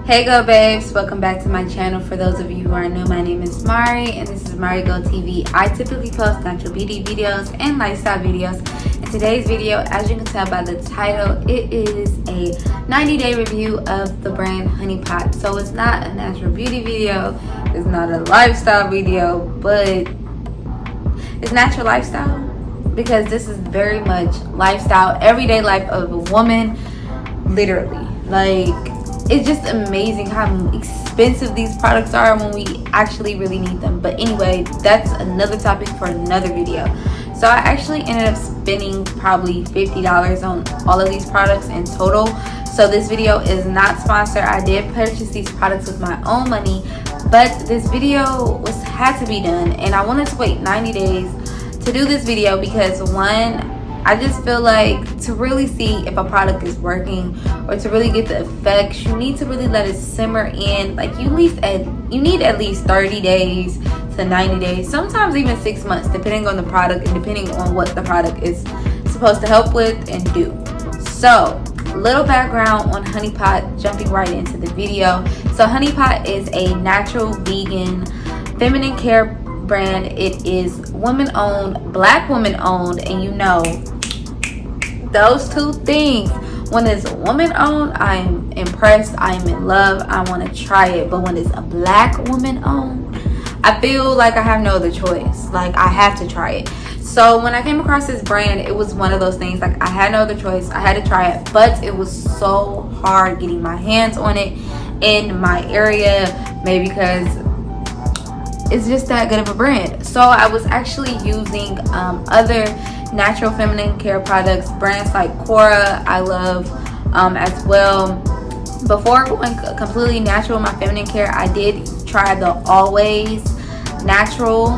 Hey Gxld Babes, welcome back to my channel. For those of you who are new, my name is Mari and this is Mari Go TV. I typically post natural beauty videos and lifestyle videos. In today's video, as you can tell by the title, it is a 90-day review of the brand Honeypot. So it's not a natural beauty video, it's not a lifestyle video, but it's natural lifestyle because this is very much lifestyle, everyday life of a woman, literally. Like, it's just amazing how expensive these products are when we actually really need them. But anyway, that's another topic for another video. So I actually ended up spending probably $50 on all of these products in total. So this video is not sponsored. I did purchase these products with my own money, but this video had to be done, and I wanted to wait 90 days to do this video because, one, I just feel like to really see if a product is working or to really get the effects, you need to really let it simmer in. Like, you need at least 30 days to 90 days, sometimes even 6 months, depending on the product and depending on what the product is supposed to help with and do. So, little background on Honeypot, jumping right into the video. So Honeypot is a natural vegan feminine care brand. It is women owned, black women owned, and you know, those two things, when it's woman owned, I am impressed, I am in love, I want to try it. But when it's a black woman owned, I feel like I have no other choice. Like, I have to try it. So when I came across this brand, it was one of those things, like, I had no other choice, I had to try it. But it was so hard getting my hands on it in my area, maybe because it's just that good of a brand. So I was actually using other natural feminine care products, brands like Cora, I love as well. Before going completely natural in my feminine care, I did try the Always Natural.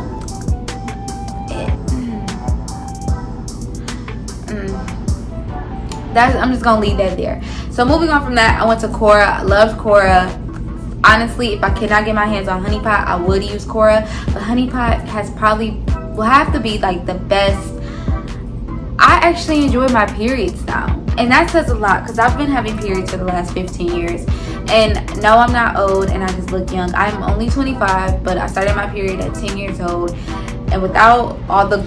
I'm just gonna leave that there. So moving on from that, I went to Cora. I loved Cora. Honestly, if I cannot get my hands on Honeypot, I would use Cora, but Honeypot will have to be like the best. I actually enjoy my periods now, and that says a lot because I've been having periods for the last 15 years. And no, I'm not old and I just look young. I'm only 25, but I started my period at 10 years old, and without all the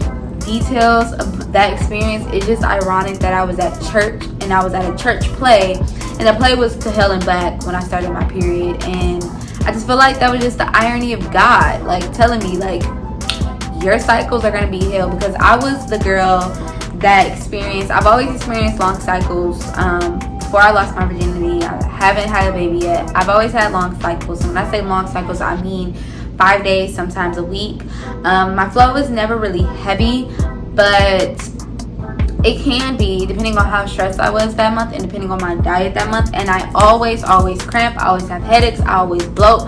details of that experience, it's just ironic that I was at church and I was at a church play, and the play was To Hell and Back when I started my period. And I just feel like that was just the irony of God, like, telling me, like, your cycles are going to be hell, because I was the girl that I've always experienced long cycles. Before I lost my virginity, I haven't had a baby yet. I've always had long cycles, and when I say long cycles, I mean 5 days, sometimes a week. My flow was never really heavy, but it can be depending on how stressed I was that month and depending on my diet that month. And I always cramp, I always have headaches, I always bloat.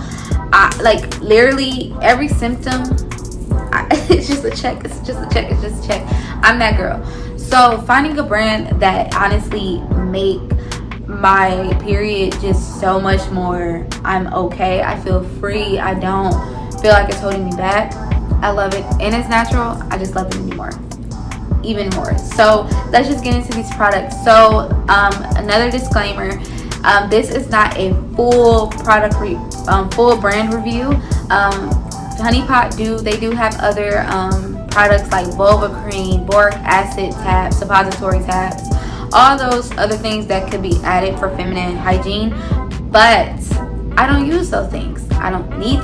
Like, literally every symptom, it's just a check. I'm that girl. So finding a brand that honestly make my period just so much more, I'm okay, I feel free, I don't feel like it's holding me back. I love it, and it's natural. I just love it even more. So let's just get into these products. So another disclaimer, this is not a full product full brand review. Honeypot they do have other products like vulva cream, boric acid tabs, suppository tabs, all those other things that could be added for feminine hygiene. But I don't use those things. I don't need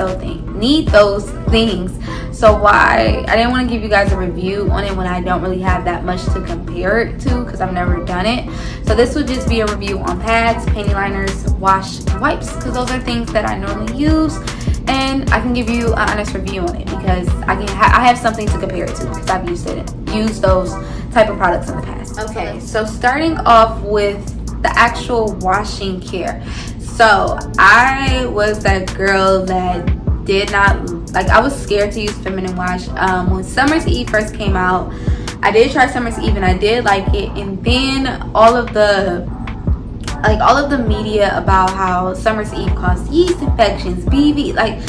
those things. So why I didn't want to give you guys a review on it when I don't really have that much to compare it to, because I've never done it. So this would just be a review on pads, panty liners, wash, and wipes, because those are things that I normally use, and I can give you an honest review on it because I have something to compare it to because I've used those type of products in the past. Okay, so starting off with the actual washing care. So I was that girl that did not like, I was scared to use feminine wash. When Summer's Eve first came out, I did try Summer's Eve and I did like it, and then all of the media about how Summer's Eve caused yeast infections, BV, like,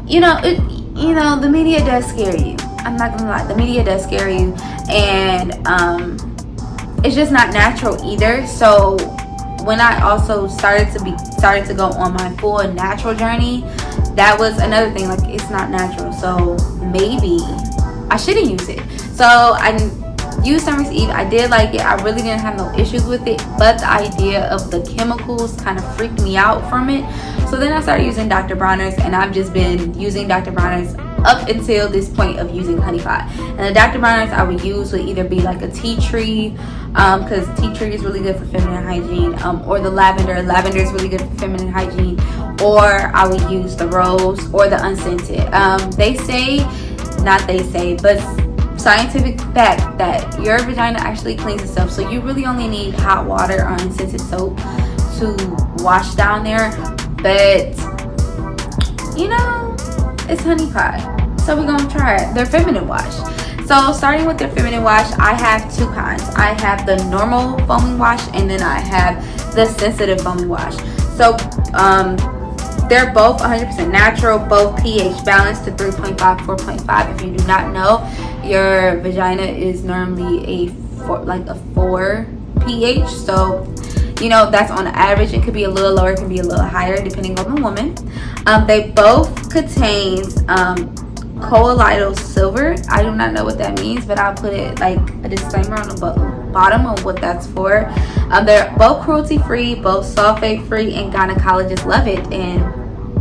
the media does scare you. I'm not gonna lie, the media does scare you, and it's just not natural either. So when I also started to go on my full natural journey, that was another thing. Like, it's not natural, so maybe I shouldn't use it. So I used Summer's Eve. I did like it. I really didn't have no issues with it, but the idea of the chemicals kind of freaked me out from it. So then I started using Dr. Bronner's, and I've just been using Dr. Bronner's up until this point of using Honeypot. And the Dr. Bronner's I would use would either be like a tea tree, because tea tree is really good for feminine hygiene, or the lavender is really good for feminine hygiene, or I would use the rose or the unscented. But scientific fact that your vagina actually cleans itself, so you really only need hot water or unscented soap to wash down there. But you know, it's Honeypot, so we're gonna try it. Their feminine wash. So starting with their feminine wash, I have two kinds. I have the normal foaming wash, and then I have the sensitive foaming wash. So they're both 100% natural, both pH balanced to 3.5, 4.5. If you do not know, your vagina is normally a 4 pH. So, you know, that's on average. It could be a little lower, it can be a little higher depending on the woman. They both contain colloidal silver. I do not know what that means, but I'll put it like a disclaimer on the bottom of what that's for. They're both cruelty free, both sulfate free, and gynecologists love it, and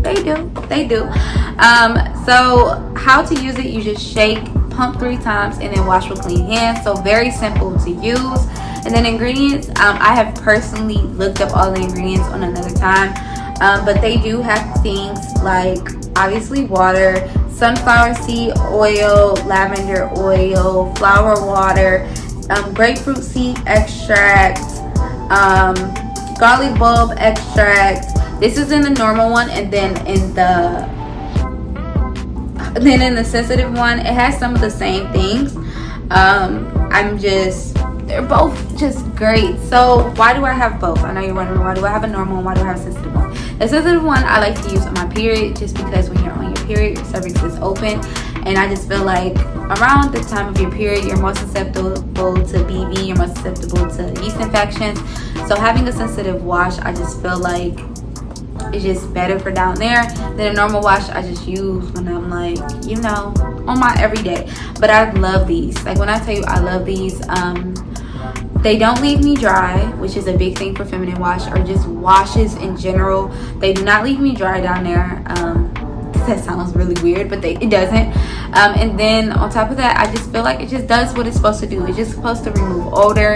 they do. So how to use it: you just shake, pump 3 times, and then wash with clean hands. So very simple to use. And then ingredients, I have personally looked up all the ingredients on another time, but they do have things like obviously water, sunflower seed oil, lavender oil, flower water, grapefruit seed extract, garlic bulb extract. This is in the normal one, and then in the sensitive one, it has some of the same things. They're both just great. So why do I have both? I know you're wondering, why do I have a normal and why do I have a sensitive one? The sensitive one I like to use on my period, just because when you're on your period, your cervix is open, and I just feel like around the time of your period, you're more susceptible to BV, you're more susceptible to yeast infections. So having a sensitive wash, I just feel like it's just better for down there than a normal wash I just use when I'm like, you know, on my everyday. But I love these. Like, when I tell you I love these, they don't leave me dry, which is a big thing for feminine wash or just washes in general. They do not leave me dry down there. That sounds really weird, but it doesn't. And then on top of that, I just feel like it just does what it's supposed to do. It's just supposed to remove odor,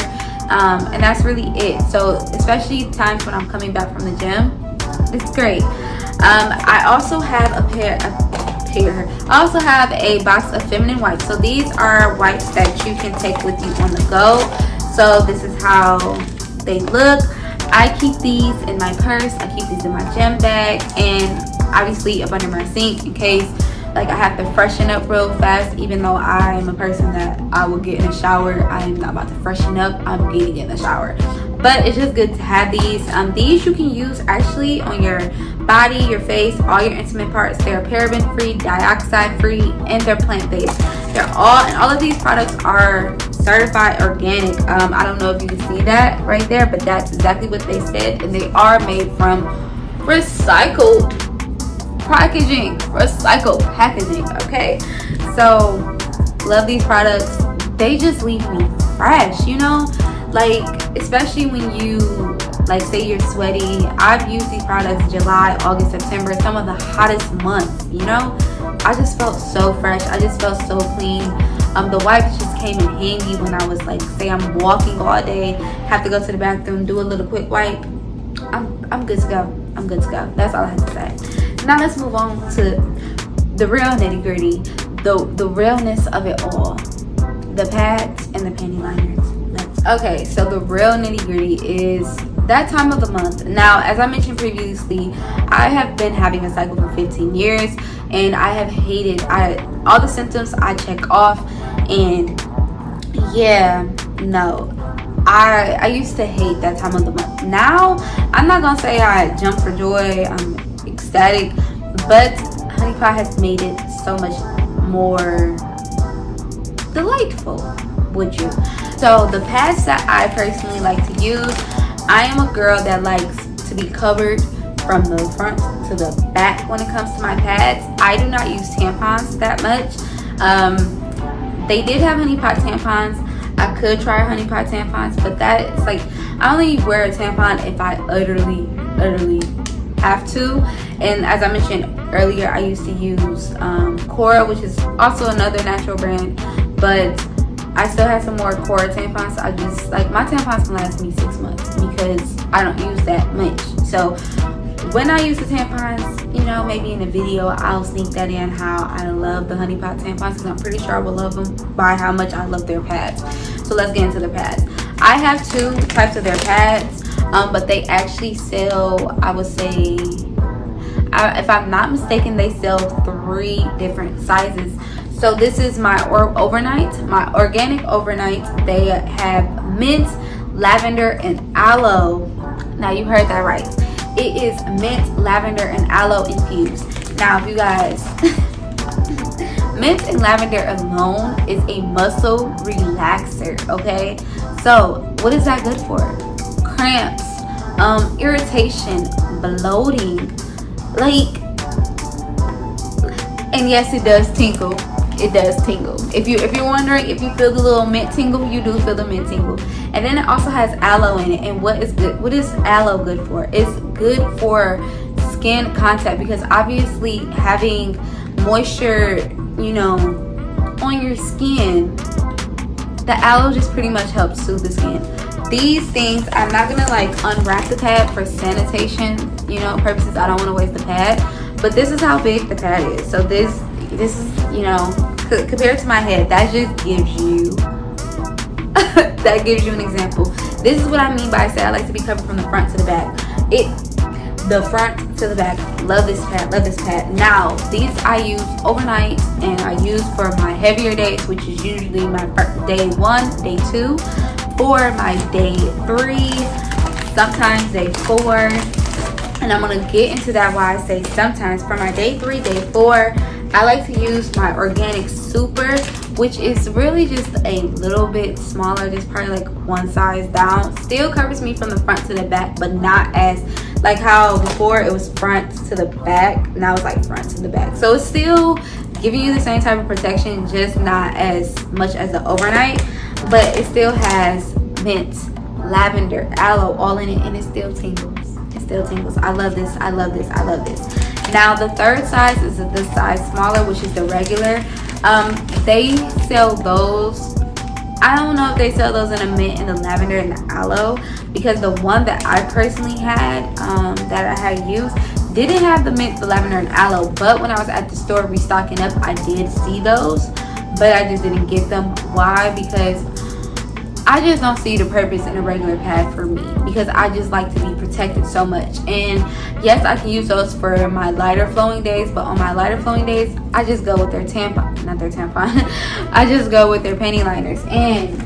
and that's really it. So especially times when I'm coming back from the gym, it's great. I also have I also have a box of feminine wipes. So these are wipes that you can take with you on the go. So this is how they look. I keep these in my purse, I keep these in my gym bag, and obviously up under my sink in case like I have to freshen up real fast. Even though I am a person that I will get in the shower, I am not about to freshen up, I'm getting in the shower. But it's just good to have these. These you can use actually on your body, your face, all your intimate parts. They're paraben free, dioxide free, and they're plant based. All of these products are certified organic. I don't know if you can see that right there, but that's exactly what they said, and they are made from recycled packaging. Okay, so love these products. They just leave me fresh, you know, like especially when you like say you're sweaty. I've used these products July, August, September, some of the hottest months, you know. I just felt so fresh, I just felt so clean. The wipes just came in handy when I was like, say I'm walking all day, have to go to the bathroom, do a little quick wipe. I'm good to go. That's all I have to say. Now let's move on to the real nitty gritty, the realness of it all, the pads and the panty liners. Okay, so the real nitty gritty is that time of the month. Now, as I mentioned previously, I have been having a cycle for 15 years, and I have hated all the symptoms I check off, and yeah, no, I used to hate that time of the month. Now, I'm not gonna say I jump for joy, I'm ecstatic, but Honeypot has made it so much more delightful, would you? So the pads that I personally like to use, I am a girl that likes to be covered from the front to the back when it comes to my pads. I do not use tampons that much. They did have Honeypot tampons. I could try Honeypot tampons, but that is like, I only wear a tampon if I utterly have to. And as I mentioned earlier, I used to use Cora, which is also another natural brand, but I still have some more Cora tampons. I just like, my tampons can last me 6 months because I don't use that much. So when I use the tampons, you know, maybe in a video I'll sneak that in, how I love the Honeypot tampons, because I'm pretty sure I will love them by how much I love their pads. So let's get into the pads. I have 2 types of their pads, but they actually sell, I would say, if I'm not mistaken, they sell 3 different sizes. So this is my overnight, my organic overnight. They have mint, lavender, and aloe. Now you heard that right. It is mint, lavender, and aloe infused. Now, if you guys, mint and lavender alone is a muscle relaxer, okay? So what is that good for? Cramps, irritation, bloating, like, and yes, it does tingle. It does tingle. If you're wondering if you feel the little mint tingle, you do feel the mint tingle. And then it also has aloe in it. And what is aloe good for? It's good for skin contact, because obviously having moisture, you know, on your skin, the aloe just pretty much helps soothe the skin. These things, I'm not gonna like unwrap the pad for sanitation, you know, purposes. I don't want to waste the pad, but this is how big the pad is. So this is, you know, compared to my head, that just gives you that gives you an example. This is what I mean by I say I like to be covered from the front to the back. The front to the back. Love this pad, love this pad. Now these I use overnight, and I use for my heavier days, which is usually my day 1, day 2, for my day 3, sometimes day 4. And I'm gonna get into that, why I say sometimes. For my day 3, day 4, I like to use my organic super, which is really just a little bit smaller, just probably like 1 size down. Still covers me from the front to the back, but not as, like how before it was front to the back, now it's like front to the back. So it's still giving you the same type of protection, just not as much as the overnight, but it still has mint, lavender, aloe all in it, and it still tingles. It still tingles. I love this, I love this, I love this. Now the third size is the size smaller, which is the regular. They sell those, I don't know if they sell those in the mint and the lavender and the aloe, because the one that I personally had, that I had used, didn't have the mint, the lavender, and aloe. But when I was at the store restocking up, I did see those, but I just didn't get them. Why? Because I just don't see the purpose in a regular pad for me, because I just like to be protected so much. And yes, I can use those for my lighter flowing days, but on my lighter flowing days, I just go with their tampon, not their tampon, I just go with their panty liners. And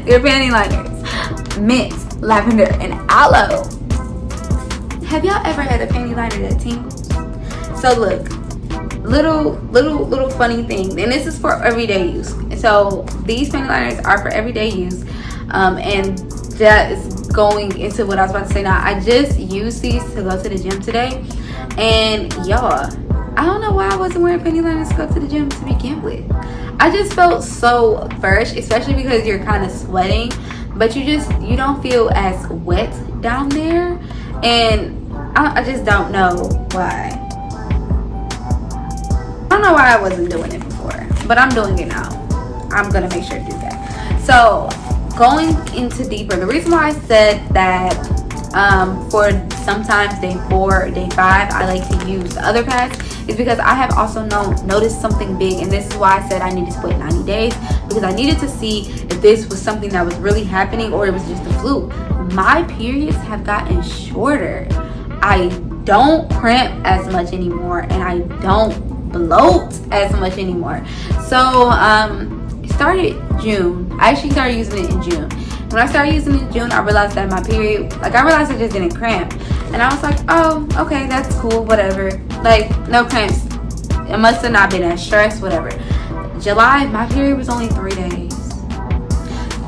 their panty liners, mint, lavender, and aloe. Have y'all ever had a panty liner that tingles? So look, little funny thing, and this is for everyday use. So these panty liners are for everyday use, and that is going into what I was about to say now. I just used these to go to the gym today, and y'all, I don't know why I wasn't wearing panty liners to go to the gym to begin with. I just felt so fresh, especially because you're kind of sweating, but you don't feel as wet down there, and I just don't know why. I don't know why I wasn't doing it before, but I'm doing it now. I'm gonna make sure to do that. So going into deeper, the reason why I said that for sometimes day 4 or day 5 I like to use the other pads is because I have also noticed something big, and this is why I said I need to split 90 days, because I needed to see if this was something that was really happening or it was just a fluke. My periods have gotten shorter. I don't cramp as much anymore, and I don't bloat as much anymore. So it started June. I actually started using it in June. When I started using it in June, I realized that my period, like, I realized I just didn't cramp, and I was like, oh, okay, that's cool, whatever, like, no cramps. It must have not been as stressed, whatever. July, my period was only 3 days.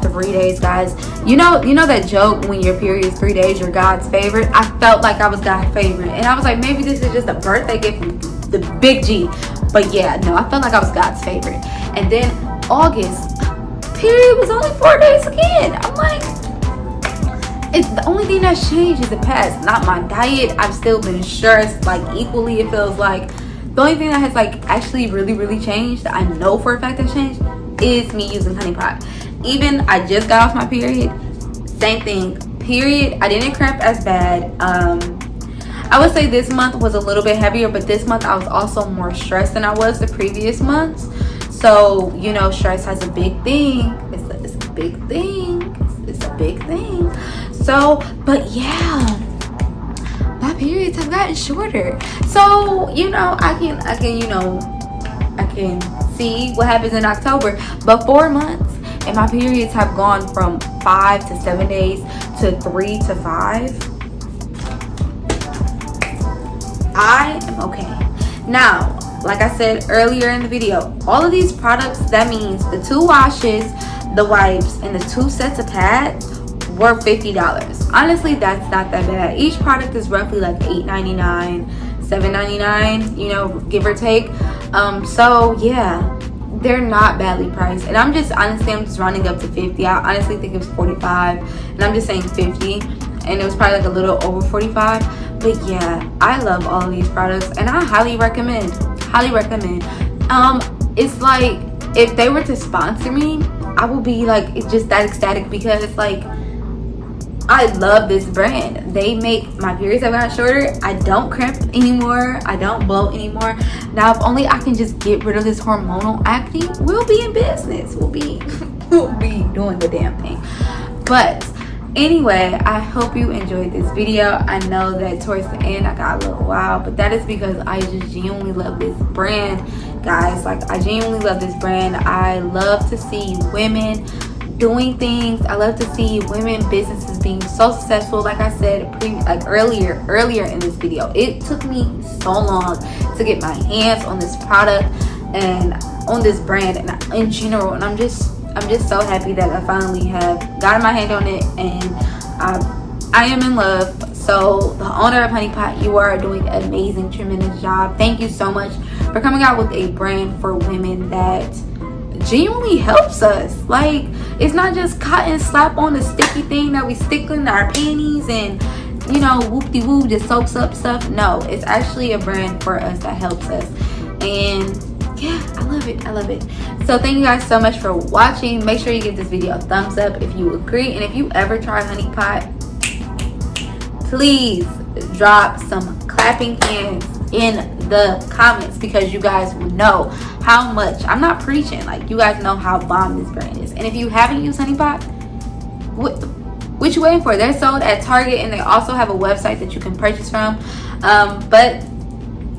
3 days, guys. You know that joke, when your period is 3 days, you're God's favorite? I felt like I was God's favorite, and I was like, maybe this is just a birthday gift from the big G. But yeah, no, I felt like I was God's favorite. And then August, period was only 4 days again. I'm like, it's the only thing that's changed is the past, not my diet. I've still been stressed, like, equally, it feels like. The only thing that has, like, actually really changed, that I know for a fact that changed, is me using Honeypot. Even I just got off my period, same thing, period. I didn't cramp as bad. I would say this month was a little bit heavier, but this month I was also more stressed than I was the previous months. So, you know, stress has a big thing. It's a big thing. It's a big thing. So, but yeah, my periods have gotten shorter. So, you know, I can see what happens in October. But 4 months and my periods have gone from 5 to 7 days to 3 to 5. I am okay. Now, like I said earlier in the video, all of these products, that means the 2 washes, the wipes, and the 2 sets of pads were $50. Honestly, that's not that bad. Each product is roughly like $8.99, $7.99, you know, give or take. So yeah, they're not badly priced. And I'm just rounding up to 50. I honestly think it was 45, and I'm just saying 50, and it was probably like a little over 45. But yeah, I love all of these products, and I highly recommend. It's like, if they were to sponsor me, I would be like, it's just that ecstatic, because it's like, I love this brand. They make my periods have gotten shorter. I don't cramp anymore. I don't bloat anymore. Now, if only I can just get rid of this hormonal acne, we'll be in business. We'll be doing the damn thing. But anyway, I hope you enjoyed this video. I know that towards the end I got a little wild, but that is because I just genuinely love this brand, guys. Like, I genuinely love this brand. I love to see women doing things. I love to see women businesses being so successful. Like I said earlier in this video, it took me so long to get my hands on this product and on this brand and in general, and I'm just so happy that I finally have gotten my hand on it, and I am in love. So the owner of Honeypot, you are doing an amazing, tremendous job. Thank you so much for coming out with a brand for women that genuinely helps us. Like, it's not just cotton slap on the sticky thing that we stick in our panties and, you know, whoop-de-woo just soaks up stuff. No, it's actually a brand for us that helps us. And yeah, I love it. So thank you guys so much for watching. Make sure you give this video a thumbs up if you agree, and if you ever try Honeypot, please drop some clapping hands in the comments, because you guys will know how much, I'm not preaching, like, you guys know how bomb this brand is. And if you haven't used Honeypot, what you waiting for? They're sold at Target, and they also have a website that you can purchase from, but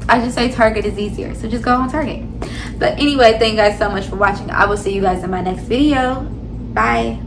I just say Target is easier, so just go on Target. But anyway, thank you guys so much for watching. I will see you guys in my next video. Bye.